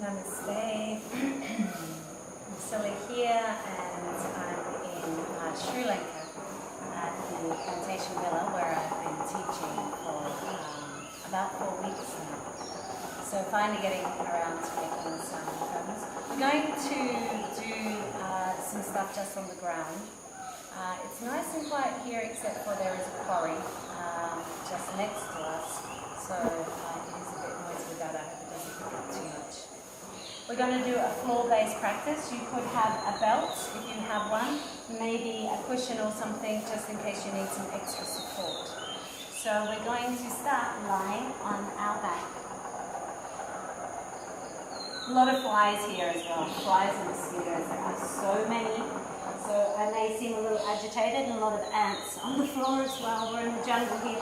Namaste. I'm still here and I'm in Sri Lanka at the plantation villa where I've been teaching for about 4 weeks now. So finally getting around to making some films. We're going to do some stuff just on the ground. It's nice and quiet here except for there is a quarry just next to us. So it is a bit noisy with that. I hope it doesn't pick up too much. We're going to do a floor-based practice. You could have a belt if you have one, maybe a cushion or something just in case you need some extra support. So we're going to start lying on our back. A lot of flies here as well, flies and mosquitoes. There are so many. So I may seem a little agitated, and a lot of ants on the floor as well. We're in the jungle here.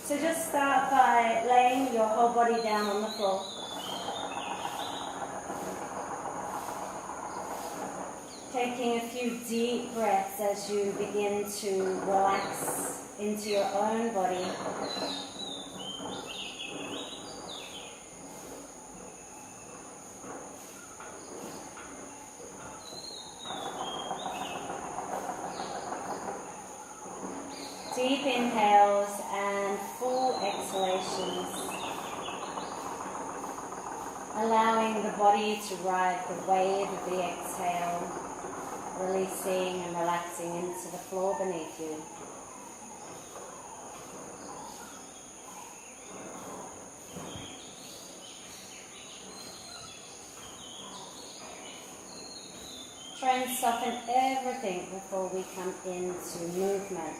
So just start by laying your whole body down on the floor. Taking a few deep breaths as you begin to relax into your own body. Deep inhales and full exhalations. Allowing the body to ride the wave of the exhale. Releasing and relaxing into the floor beneath you. Try and soften everything before we come into movement.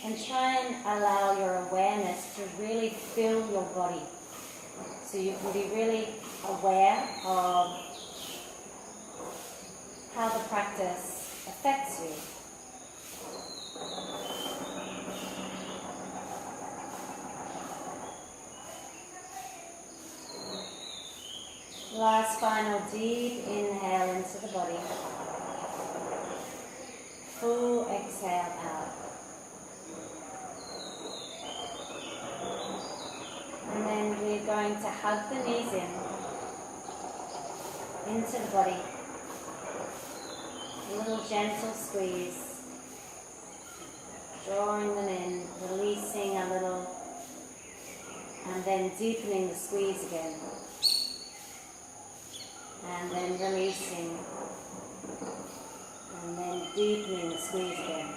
And try and allow your awareness to really fill your body. So you can be really aware of how the practice affects you. Last final deep inhale into the body. Full exhale out. And then we're going to hug the knees into the body. A little gentle squeeze. Drawing them in, releasing a little, and then deepening the squeeze again. And then releasing, and then deepening the squeeze again.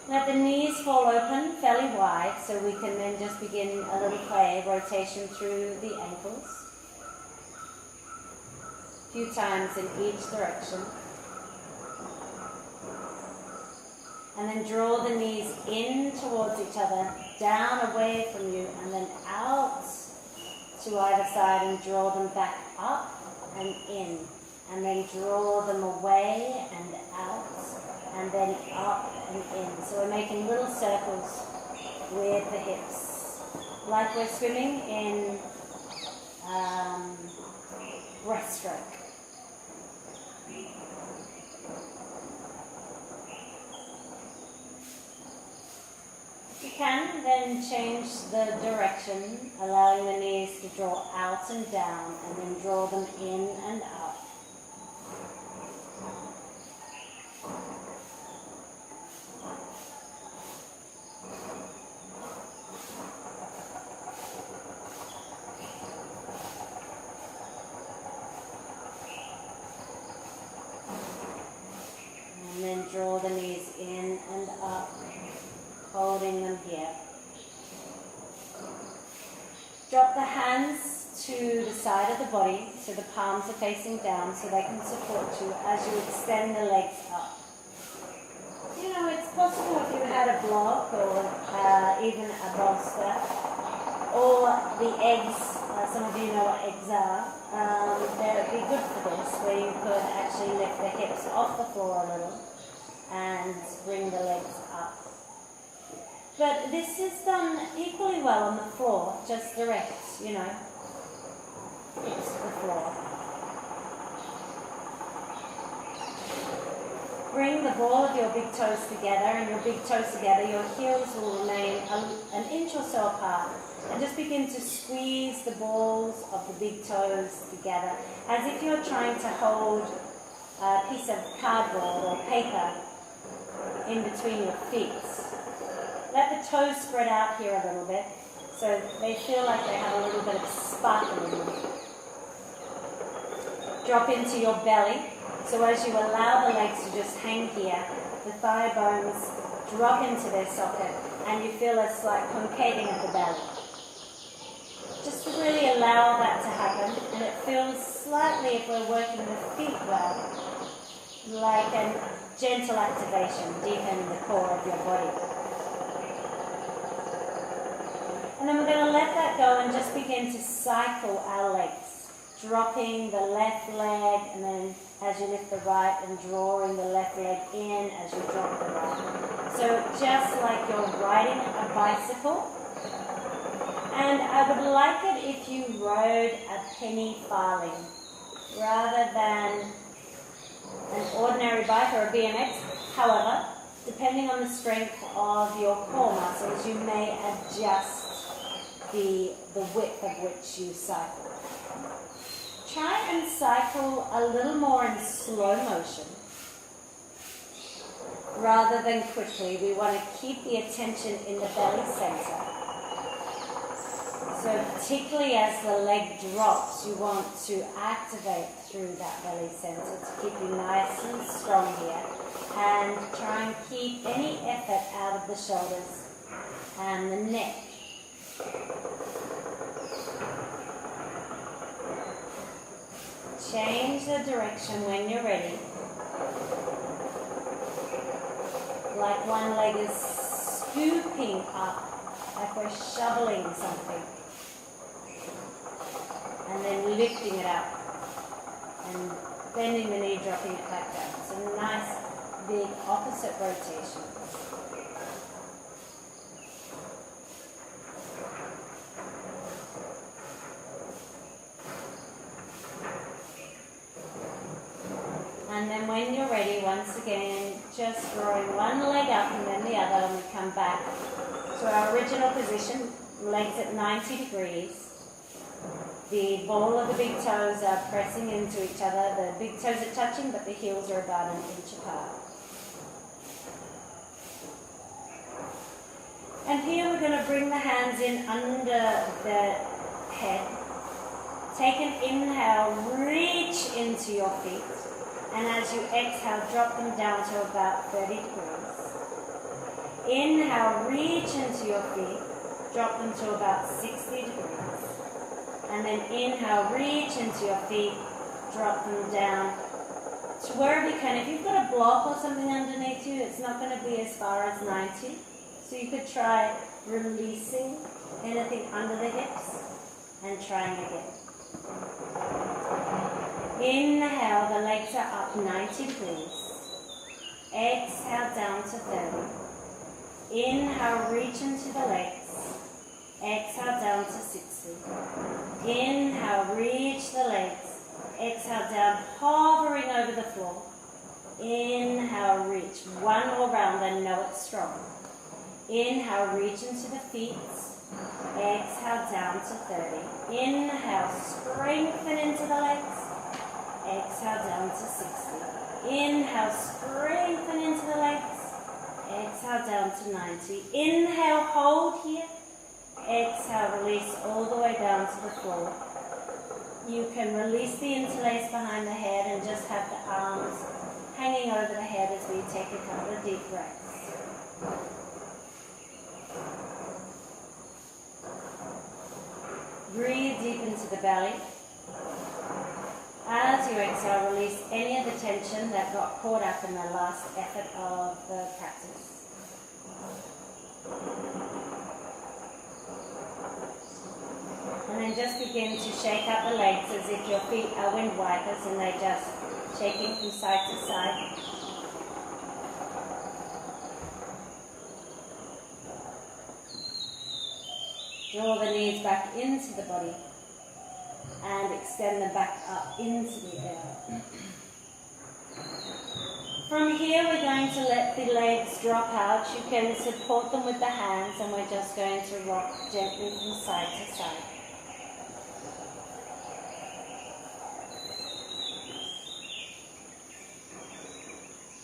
Let the knees fall open fairly wide so we can then just begin a little play, rotation through the ankles. A few times in each direction. And then draw the knees in towards each other, down away from you, and then out to either side and draw them back up and in. And then draw them away and out. And then up and in. So we're making little circles with the hips. Like we're swimming in breaststroke. You can then change the direction, allowing the knees to draw out and down, and then draw them in and up. And then draw the knees in and up, holding them here. Drop the hands to the side of the body so the palms are facing down so they can support you as you extend the legs up. You know, it's possible if you had a block or even a bolster or the eggs, some of you know what eggs are, they would be good for this, where you could actually lift the hips off the floor a little and bring the legs up. But this is done equally well on the floor, just direct, you know, hips to the floor. bring the ball of your big toes together and your big toes together, your heels will remain an inch or so apart. And just begin to squeeze the balls of the big toes together as if you're trying to hold a piece of cardboard or paper in between your feet. Let the toes spread out here a little bit so they feel like they have a little bit of sparkle in them. Drop into your belly. So as you allow the legs to just hang here, the thigh bones drop into their socket and you feel a slight concaving of the belly. Just to really allow that to happen, and it feels slightly, if we're working the feet well, like a gentle activation deep in the core of your body. And then we're going to let that go and just begin to cycle our legs, dropping the left leg, and then as you lift the right, and drawing the left leg in as you drop the right. So just like you're riding a bicycle. And I would like it if you rode a penny farthing rather than an ordinary bike or a BMX. However, depending on the strength of your core muscles, you may adjust the width of which you cycle. Try and cycle a little more in slow motion rather than quickly. We want to keep the attention in the belly center. So particularly as the leg drops, you want to activate through that belly center to keep you nice and strong here. And try and keep any effort out of the shoulders and the neck. Change the direction when you're ready. Like one leg is scooping up, like we're shoveling something. And then lifting it up and bending the knee, dropping it back down. It's a nice big opposite rotation. And then when you're ready, once again, just drawing one leg up and then the other, and we come back to our original position, legs at 90 degrees. The ball of the big toes are pressing into each other. The big toes are touching, but the heels are about an inch apart. And here we're going to bring the hands in under the head. Take an inhale, reach into your feet. And as you exhale, drop them down to about 30 degrees. Inhale, reach into your feet. Drop them to about 60 degrees. And then inhale, reach into your feet, drop them down to wherever you can. If you've got a block or something underneath you, it's not going to be as far as 90. So you could try releasing anything under the hips and trying again. Inhale, the legs are up 90 degrees. Exhale, down to 30. Inhale, reach into the legs. Exhale, down to 60. Inhale, reach the legs. Exhale, down, hovering over the floor. Inhale, reach. One more round and know it's strong. Inhale, reach into the feet. Exhale, down to 30. Inhale, strengthen into the legs. Exhale, down to 60. Inhale, strengthen into the legs. Exhale, down to 90. Inhale, hold here. Exhale, release all the way down to the floor. You can release the interlace behind the head and just have the arms hanging over the head as we take a couple of deep breaths. Breathe deep into the belly. As you exhale, release any of the tension that got caught up in the last effort of the practice. And then just begin to shake out the legs as if your feet are wind wipers and they're just shaking from side to side. Draw the knees back into the body and extend them back up into the air. From here we're going to let the legs drop out. You can support them with the hands and we're just going to rock gently from side to side.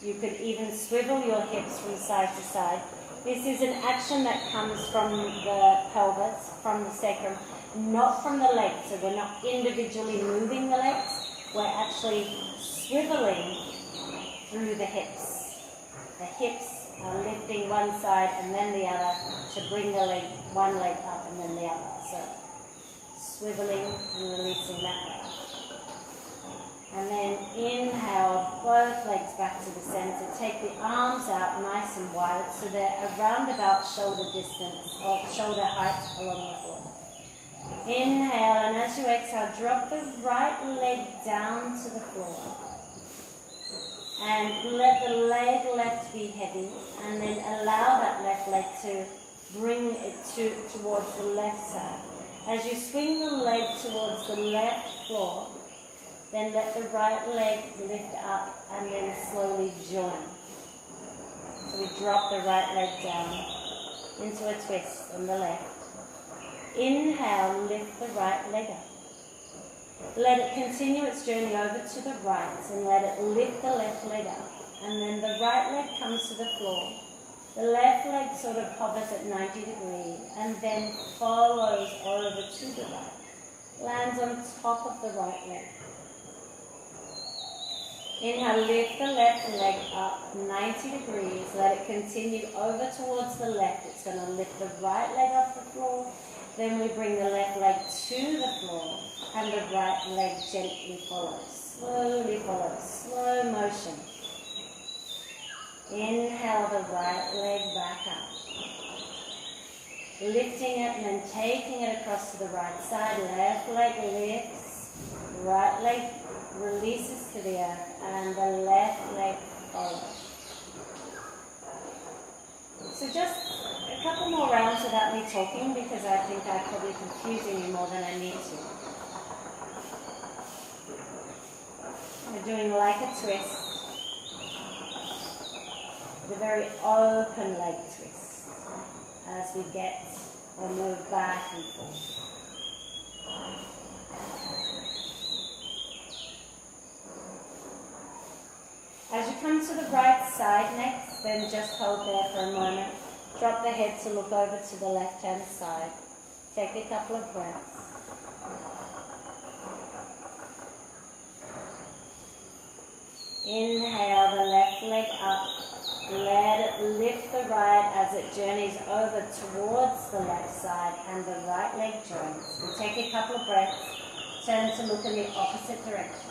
You could even swivel your hips from side to side. This is an action that comes from the pelvis, from the sacrum, not from the legs. So we're not individually moving the legs, we're actually swiveling through the hips. The hips are lifting one side and then the other to bring the leg, one leg up and then the other. So swiveling and releasing that leg. And then inhale, both legs back to the center. Take the arms out nice and wide so they're around about shoulder distance or shoulder height along the floor. Inhale, and as you exhale, drop the right leg down to the floor. And let the leg left be heavy, and then allow that left leg to bring it towards the left side. As you swing the leg towards the left floor, then let the right leg lift up and then slowly join. So we drop the right leg down into a twist on the left. Inhale, lift the right leg up. Let it continue its journey over to the right and let it lift the left leg up. And then the right leg comes to the floor. The left leg sort of hovers at 90 degrees and then follows over to the right. Lands on top of the right leg. Inhale, lift the left leg up 90 degrees. Let it continue over towards the left. It's going to lift the right leg off the floor. Then we bring the left leg to the floor and the right leg gently follows. Slowly follows. Slow motion. Inhale the right leg back up. Lifting it and then taking it across to the right side. Left leg lifts. Right leg releases to the earth and the left leg follows. So just a couple more rounds without me talking because I think I'm probably confusing you more than I need to. We're doing like a twist. The very open leg twist as we get or move back and forth. As you come to the right side next, then just hold there for a moment. Drop the head to look over to the left-hand side. Take a couple of breaths. Inhale the left leg up. Let it lift the right as it journeys over towards the left side and the right leg joins. And take a couple of breaths. Turn to look in the opposite direction.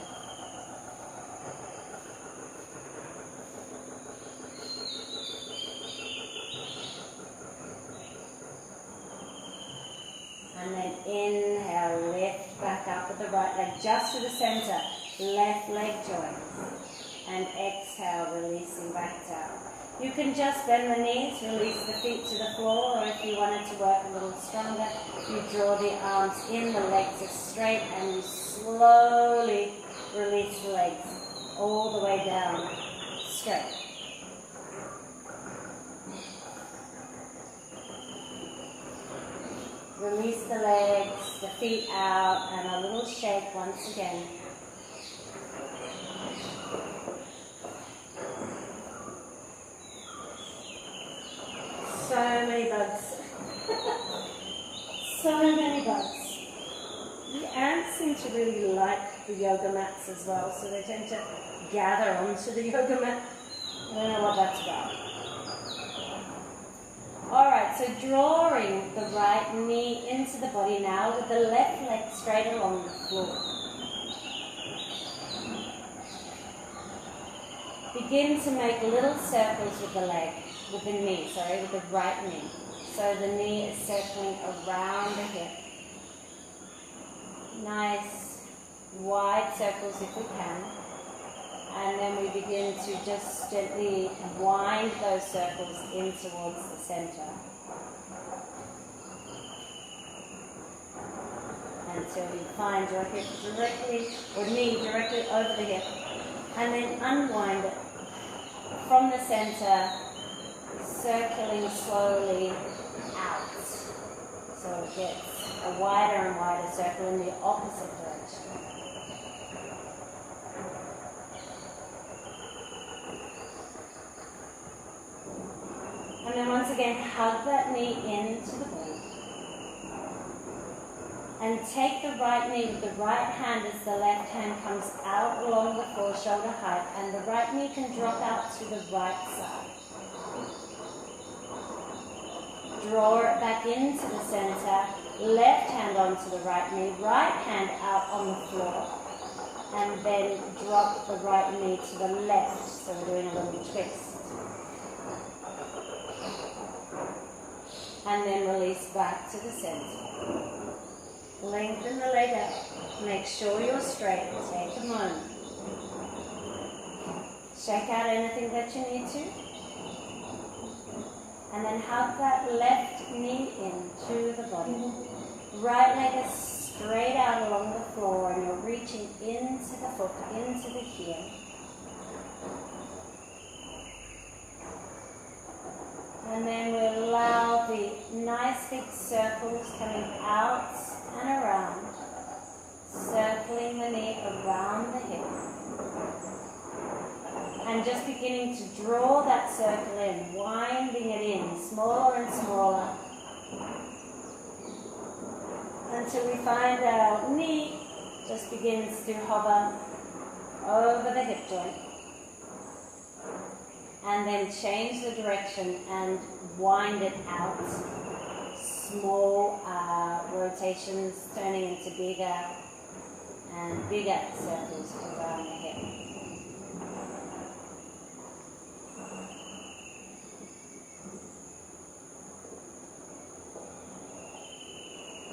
And then inhale, lift back up with the right leg just to the center. Left leg joins. And exhale, releasing back down. You can just bend the knees, release the feet to the floor, or if you wanted to work a little stronger, you draw the arms in, the legs are straight, and you slowly release the legs all the way down, straight. Release the legs, the feet out, and a little shake once again. So many bugs. So many bugs. The ants seem to really like the yoga mats as well, so they tend to gather onto the yoga mat. I don't know what that's about. Alright, so drawing the right knee into the body now with the left leg straight along the floor. Begin to make little circles with the leg. With the knee, with the right knee. So the knee is circling around the hip. Nice wide circles if we can. And then we begin to just gently wind those circles in towards the center. Until you find your hip directly, or knee directly over the hip. And then unwind it. from the center, circling slowly out. So it gets a wider and wider circle in the opposite direction. And then once again, hug that knee into the ball. And take the right knee with the right hand as the left hand comes out along the floor, shoulder height, and the right knee can drop out to the right side. Draw it back into the center, left hand onto the right knee, right hand out on the floor, and then drop the right knee to the left. So we're doing a little twist. And then release back to the center. Lengthen the leg out. Make sure you're straight. Take a moment. Shake out anything that you need to. And then hug that left knee into the body. Right leg is straight out along the floor and you're reaching into the foot, into the heel. And then we'll allow the nice big circles coming out and around, circling the knee around the hip. And just beginning to draw that circle in, winding it in, smaller and smaller, until we find our knee just begins to hover over the hip joint. And then change the direction and wind it out. Small rotations turning into bigger and bigger circles around the hip.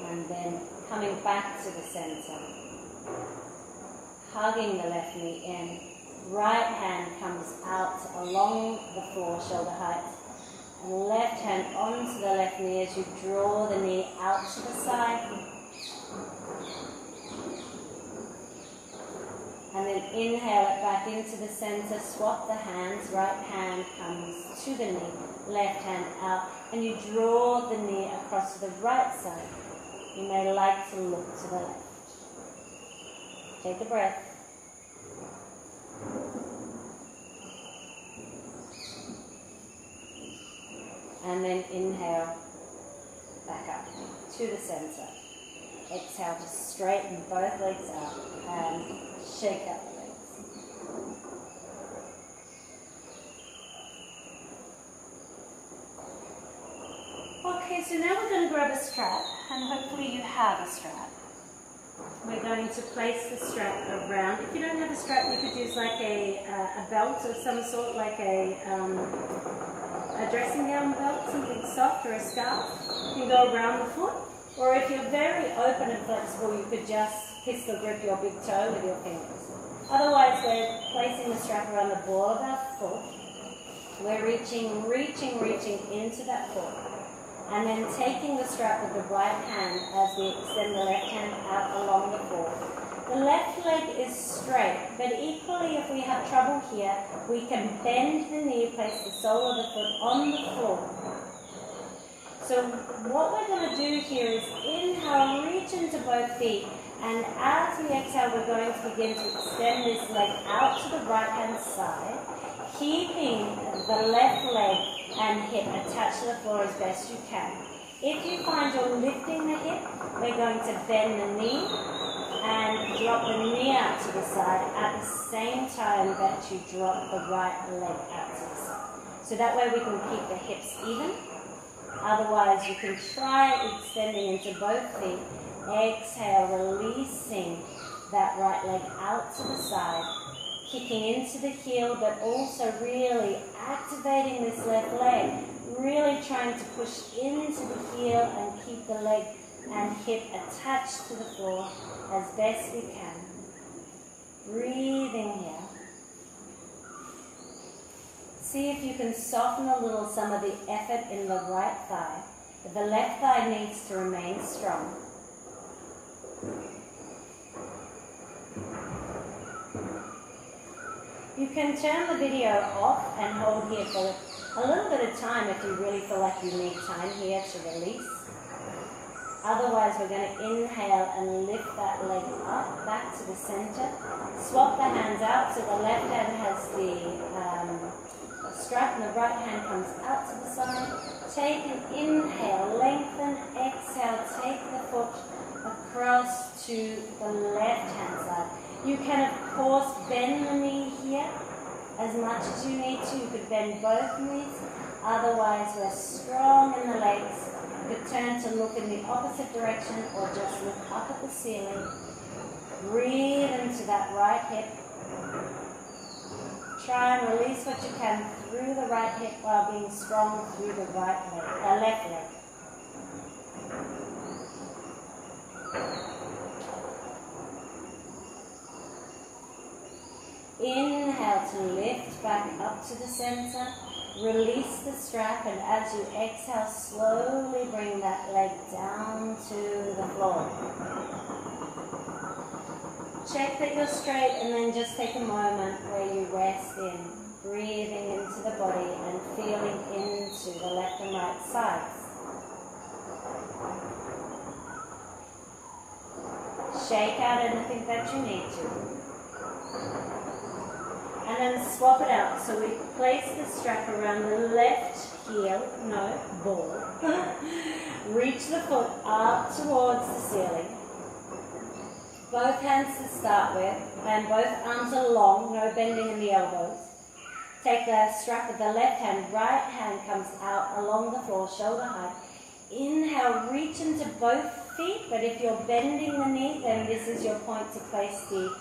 And then coming back to the center, hugging the left knee in. Right hand comes out along the floor, shoulder height, and left hand onto the left knee as you draw the knee out to the side. And then inhale it back into the center, swap the hands, right hand comes to the knee, left hand out, and you draw the knee across to the right side. You may like to look to the left. Take a breath. And then inhale, back up to the center. Exhale to straighten both legs out and shake out the legs. Okay, so now we're going to grab a strap, and hopefully you have a strap. We're going to place the strap around. If you don't have a strap, you could use like a belt of some sort, like a dressing gown belt, something soft, or a scarf. You can go around the foot. Or if you're very open and flexible, you could just pistol grip your big toe with your fingers. Otherwise, we're placing the strap around the ball of our foot. We're reaching into that foot. And then taking the strap with the right hand as we extend the left hand out along the floor. The left leg is straight, but equally if we have trouble here, we can bend the knee, place the sole of the foot on the floor. So what we're going to do here is inhale, reach into both feet, and as we exhale, we're going to begin to extend this leg out to the right hand side, keeping the left leg and hip attached to the floor as best you can. If you find you're lifting the hip, we're going to bend the knee and drop the knee out to the side at the same time that you drop the right leg out to the side. So that way we can keep the hips even. Otherwise, you can try extending into both feet. Exhale, releasing that right leg out to the side, kicking into the heel, but also really activating this left leg, really trying to push into the heel and keep the leg and hip attached to the floor as best we can. Breathing here. See if you can soften a little some of the effort in the right thigh. But the left thigh needs to remain strong. You can turn the video off and hold here for a little bit of time if you really feel like you need time here to release. Otherwise, we're going to inhale and lift that leg up, back to the center. Swap the hands out, so the left hand has the strap and the right hand comes out to the side. Take an inhale, lengthen, exhale, take the foot across to the left hand side. You can, of course, bend the knee here as much as you need to. You could bend both knees. Otherwise, we're strong in the legs. You could turn to look in the opposite direction or just look up at the ceiling. Breathe into that right hip. Try and release what you can through the right hip while being strong through the left leg. Inhale to lift back up to the center. Release the strap, and as you exhale, slowly bring that leg down to the floor. Check that you're straight, and then just take a moment where you rest in, breathing into the body and feeling into the left and right sides. Shake out anything that you need to. And then swap it out. So we place the strap around the left heel, ball. Reach the foot up towards the ceiling. Both hands to start with, and both arms are long, no bending in the elbows. Take the strap with the left hand, right hand comes out along the floor, shoulder height. Inhale, reach into both feet, but if you're bending the knee, then this is your point to place the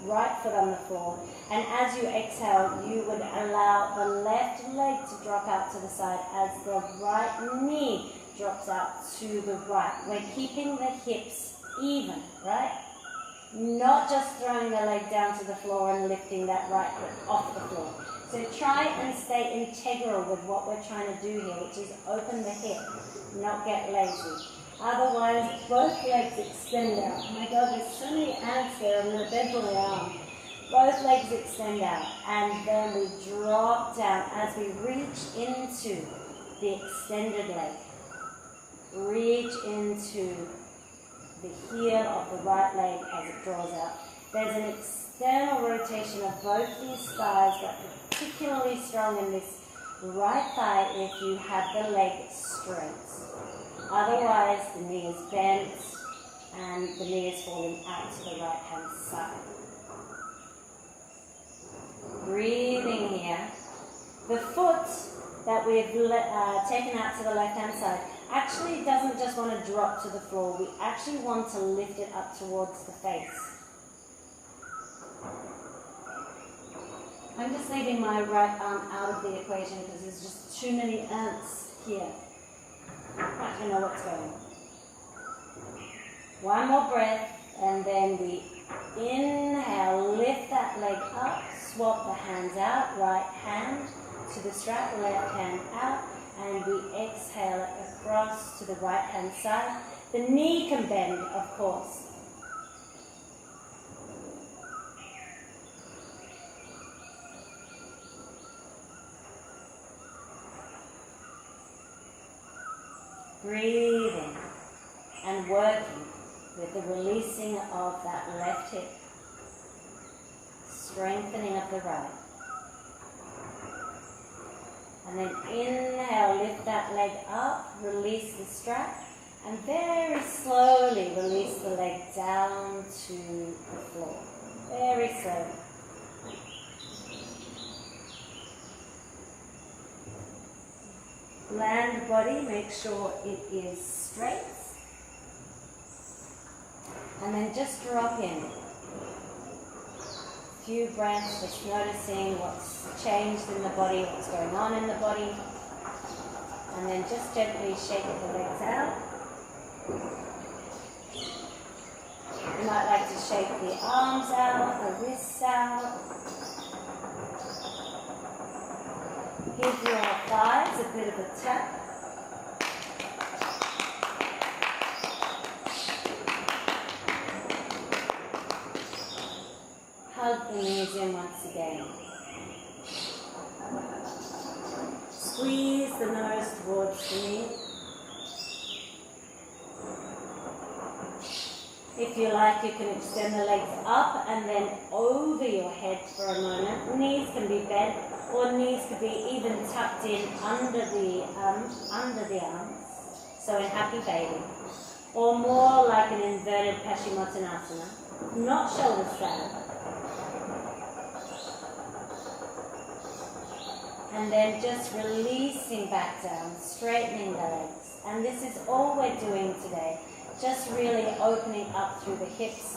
right foot on the floor. And as you exhale, you would allow the left leg to drop out to the side as the right knee drops out to the right. We're keeping the hips even, right? Not just throwing the leg down to the floor and lifting that right foot off the floor. So try and stay integral with what we're trying to do here, which is open the hip, not get lazy. Otherwise, both legs extend out. Oh my God, there's so many ants there. I'm going to bend my arm. Both legs extend out, and then we drop down as we reach into the extended leg. Reach into the heel of the right leg as it draws out. There's an external rotation of both these thighs, but particularly strong in this right thigh if you have the leg straight. Otherwise, the knee is bent and the knee is falling out to the right hand side. Breathing here. The foot that we've taken out to the left hand side actually doesn't just want to drop to the floor. We actually want to lift it up towards the face. I'm just leaving my right arm out of the equation because there's just too many ants here. I don't know what's going on. One more breath, and then we inhale, lift that leg up, swap the hands out, right hand to the strap, left hand out, and we exhale it across to the right hand side. The knee can bend, of course. Breathing and working with the releasing of that left hip, strengthening of the right. And then inhale, lift that leg up, release the strap, and very slowly release the leg down to the floor. Very slowly. Land the body, make sure it is straight. And then just drop in. A few breaths, just noticing what's changed in the body, what's going on in the body. And then just gently shake the legs out. You might like to shake the arms out, the wrists out. Give your thighs a bit of a tap. Hug the knees in once again. Squeeze the nose towards the knee. If you like, you can extend the legs up and then over your head for a moment. Knees can be bent, or knees could be even tucked in under the arms. So in Happy Baby. Or more like an inverted Paschimottanasana. Not shoulders down. And then just releasing back down, straightening the legs. And this is all we're doing today. Just really opening up through the hips,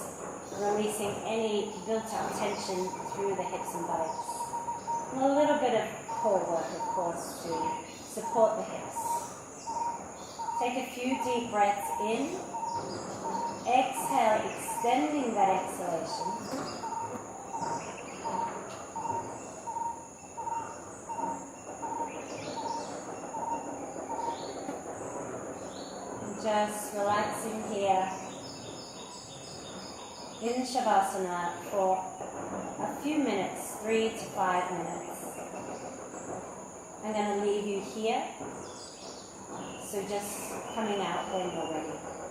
releasing any built-up tension through the hips and buttocks. And a little bit of core work, of course, to support the hips. Take a few deep breaths in. Exhale, extending that exhalation. Just relaxing here in Shavasana for a few minutes, 3 to 5 minutes. I'm going to leave you here, so just coming out when you're ready.